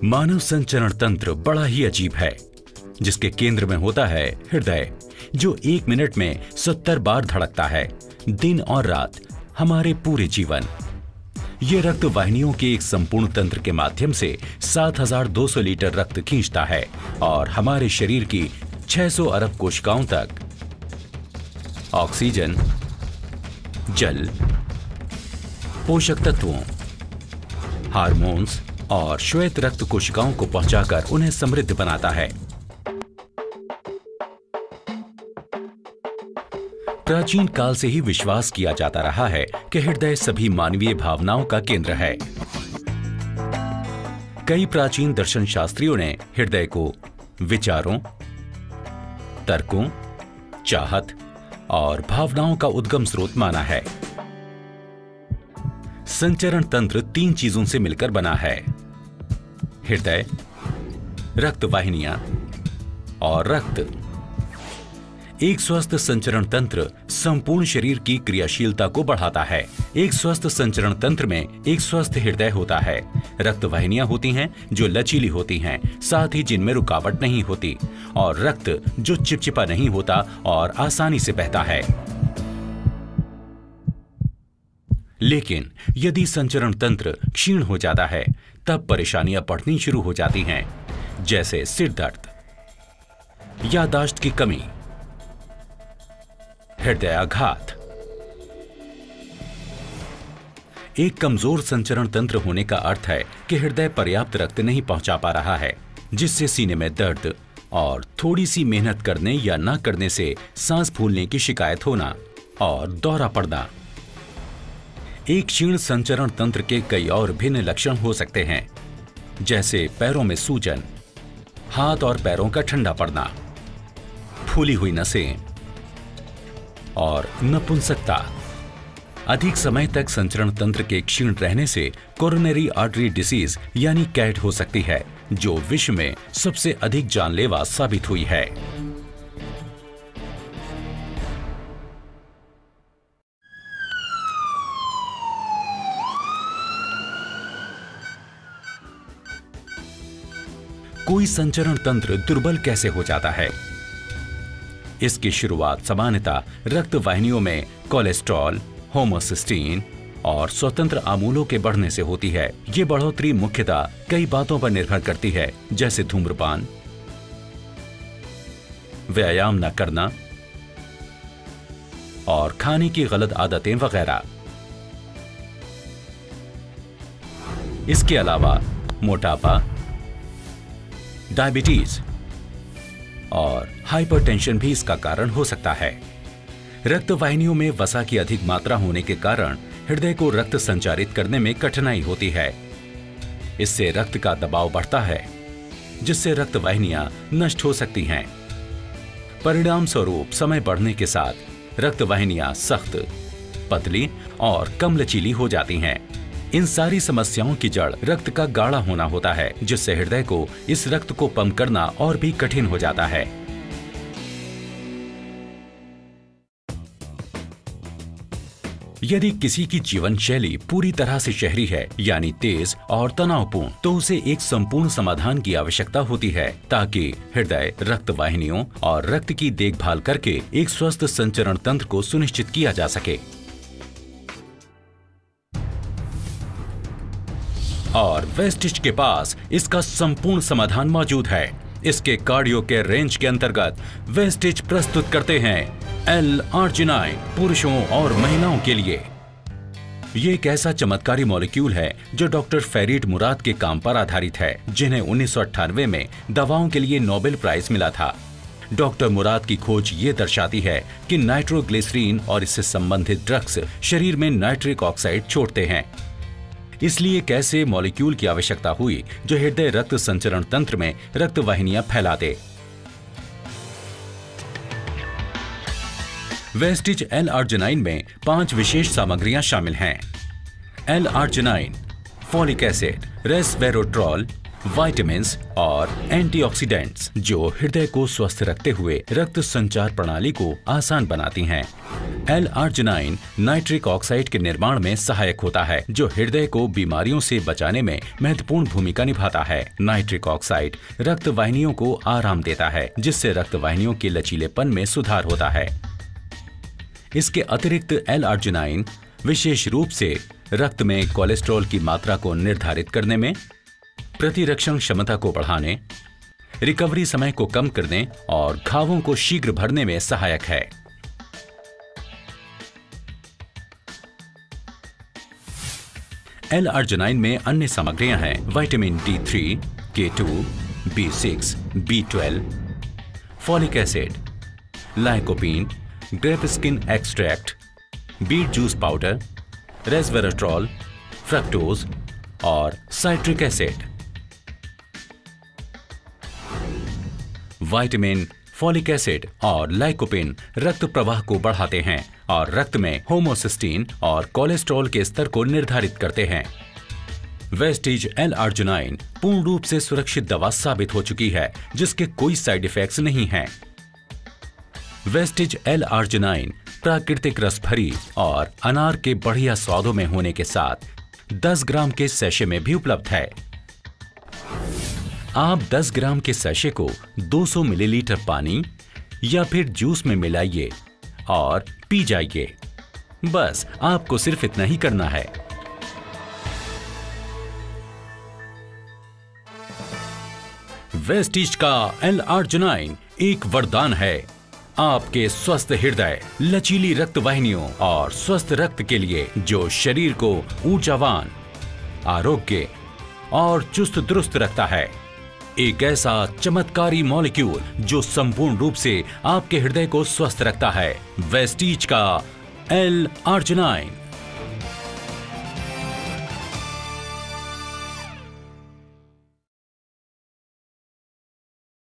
मानव संचरण तंत्र बड़ा ही अजीब है, जिसके केंद्र में होता है हृदय, जो 1 मिनट में 70 बार धड़कता है, दिन और रात, हमारे पूरे जीवन। ये रक्त वाहिनियों के एक संपूर्ण तंत्र के माध्यम से 7200 लीटर रक्त खींचता है और हमारे शरीर की 600 अरब कोशिकाओं तक ऑक्सीजन, जल, पोषक तत्वों, हार्मोन्स और श्वेत रक्त कोशिकाओं को पहुंचाकर उन्हें समृद्ध बनाता है। प्राचीन काल से ही विश्वास किया जाता रहा है कि हृदय सभी मानवीय भावनाओं का केंद्र है। कई प्राचीन दर्शन शास्त्रियों ने हृदय को विचारों, तर्कों, चाहत और भावनाओं का उद्गम स्रोत माना है। संचरण तंत्र 3 चीजों से मिलकर बना है: हृदय, रक्त वाहिनियां और रक्त। एक स्वस्थ संचरण तंत्र संपूर्ण शरीर की क्रियाशीलता को बढ़ाता है। एक स्वस्थ संचरण तंत्र में एक स्वस्थ हृदय होता है, रक्त वाहिनियां होती हैं जो लचीली होती हैं, साथ ही जिनमें रुकावट नहीं होती, और रक्त जो चिपचिपा नहीं होता और आसानी से बहता है। लेकिन यदि संचरण तंत्र क्षीण हो जाता है, तब परेशानियां बढ़नी शुरू हो जाती हैं, जैसे सिर दर्द, याददाश्त की कमी, हृदयाघात। एक कमजोर संचरण तंत्र होने का अर्थ है कि हृदय पर्याप्त रक्त नहीं पहुंचा पा रहा है, जिससे सीने में दर्द और थोड़ी सी मेहनत करने या न करने से सांस फूलने की शिकायत होना और दौरा पड़ना। एक क्षीण संचरण तंत्र के कई और भिन्न लक्षण हो सकते हैं, जैसे पैरों में सूजन, हाथ और पैरों का ठंडा पड़ना, फूली हुई नसें और नपुंसकता। अधिक समय तक संचरण तंत्र के क्षीण रहने से कोरोनरी आर्टरी डिसीज यानी कैट हो सकती है, जो विश्व में सबसे अधिक जानलेवा साबित हुई है। कोई संचरण तंत्र दुर्बल कैसे हो जाता है? इसकी शुरुआत सामान्यतः रक्त वाहिनियों में कोलेस्ट्रॉल, होमोसिस्टीन और स्वतंत्र अमूलों के बढ़ने से होती है। ये बढ़ोतरी मुख्यतः कई बातों पर निर्भर करती है, जैसे धूम्रपान, व्यायाम न करना और खाने की गलत आदतें वगैरह। इसके अलावा मोटापा, डायबिटीज और हाइपरटेंशन भी इसका कारण हो सकता है। रक्त वाहिनियों में वसा की अधिक मात्रा होने के कारण हृदय को रक्त संचारित करने में कठिनाई होती है। इससे रक्त का दबाव बढ़ता है, जिससे रक्त वाहिनियां नष्ट हो सकती हैं। परिणाम स्वरूप समय बढ़ने के साथ रक्त वाहिनियां सख्त, पतली और कम लचीली हो जाती हैं। इन सारी समस्याओं की जड़ रक्त का गाढ़ा होना होता है, जिससे हृदय को इस रक्त को पंप करना और भी कठिन हो जाता है। यदि किसी की जीवन शैली पूरी तरह से शहरी है, यानी तेज और तनावपूर्ण, तो उसे एक संपूर्ण समाधान की आवश्यकता होती है, ताकि हृदय, रक्त वाहिनियों और रक्त की देखभाल करके एक स्वस्थ संचरण तंत्र को सुनिश्चित किया जा सके। और वेस्टिज के पास इसका संपूर्ण समाधान मौजूद है। इसके कार्डियो के रेंज के अंतर्गत वेस्टिज प्रस्तुत करते हैं L-आर्जिनाइन पुरुषों और महिलाओं के लिए। ये एक ऐसा चमत्कारी मॉलिक्यूल है जो डॉक्टर फरीद मुराद के काम पर आधारित है, जिन्हें 1998 में दवाओं के लिए नोबेल प्राइज मिला था। डॉक्टर मुराद की खोज ये दर्शाती है कि नाइट्रोग्लिसरीन और इससे संबंधित ड्रग्स शरीर में नाइट्रिक ऑक्साइड छोड़ते हैं। इसलिए एक ऐसे मॉलिक्यूल की आवश्यकता हुई जो हृदय रक्त संचरण तंत्र में रक्त वाहिनियां फैला दे। वेस्टिज L-आर्जिनाइन में 5 विशेष सामग्रियां शामिल हैं: L-आर्जिनाइन, फॉलिक एसिड, रेसवेरोट्रॉल, विटामिन्स और एंटीऑक्सीडेंट्स जो हृदय को स्वस्थ रखते हुए रक्त संचार प्रणाली को आसान बनाती हैं। L-आर्जिनाइन नाइट्रिक ऑक्साइड के निर्माण में सहायक होता है जो हृदय को बीमारियों से बचाने में महत्वपूर्ण भूमिका निभाता है। नाइट्रिक ऑक्साइड रक्त वाहिनियों को आराम देता है जिससे रक्त वाहिनियों के लचीलेपन में सुधार होता है। इसके अतिरिक्त L-आर्जिनाइन विशेष रूप से रक्त में कोलेस्ट्रॉल की मात्रा को निर्धारित करने में, प्रतिरक्षण क्षमता को बढ़ाने, रिकवरी समय को कम करने और घावों को शीघ्र भरने में सहायक है। L-आर्जिनाइन में अन्य सामग्रियां हैं vitamin D3, K2, B6, B12, folic acid, lycopene, grape skin extract, beet juice powder, resveratrol, fructose और citric acid. Vitamin, folic acid और लाइकोपीन रक्त प्रवाह को बढ़ाते हैं और रक्त में होमोसिस्टीन और कोलेस्ट्रॉल के स्तर को निर्धारित करते हैं। वेस्टिज L-आर्जिनाइन पूर्ण रूप से सुरक्षित दवा साबित हो चुकी है जिसके कोई साइड इफेक्ट्स नहीं हैं। वेस्टिज L-आर्जिनाइन प्राकृतिक रस भरी और अनार के बढ़िया स्वादों में होने के साथ 10 ग्राम के सैशे में भी उपलब्ध है। आप 10 ग्राम के सैशे को 200 मिलीलीटर पानी या फिर जूस में मिलाइए और पी जाइए। बस आपको सिर्फ इतना ही करना है। वेस्टिज का L-आर्जिनाइन एक वरदान है आपके स्वस्थ हृदय, लचीली रक्त वाहिनियों और स्वस्थ रक्त के लिए जो शरीर को ऊर्जावान, आरोग्य और चुस्त दुरुस्त रखता है। एक ऐसा चमत्कारी मॉलिक्यूल जो संपूर्ण रूप से आपके हृदय को स्वस्थ रखता है। वेस्टिज का L-आर्जिनाइन।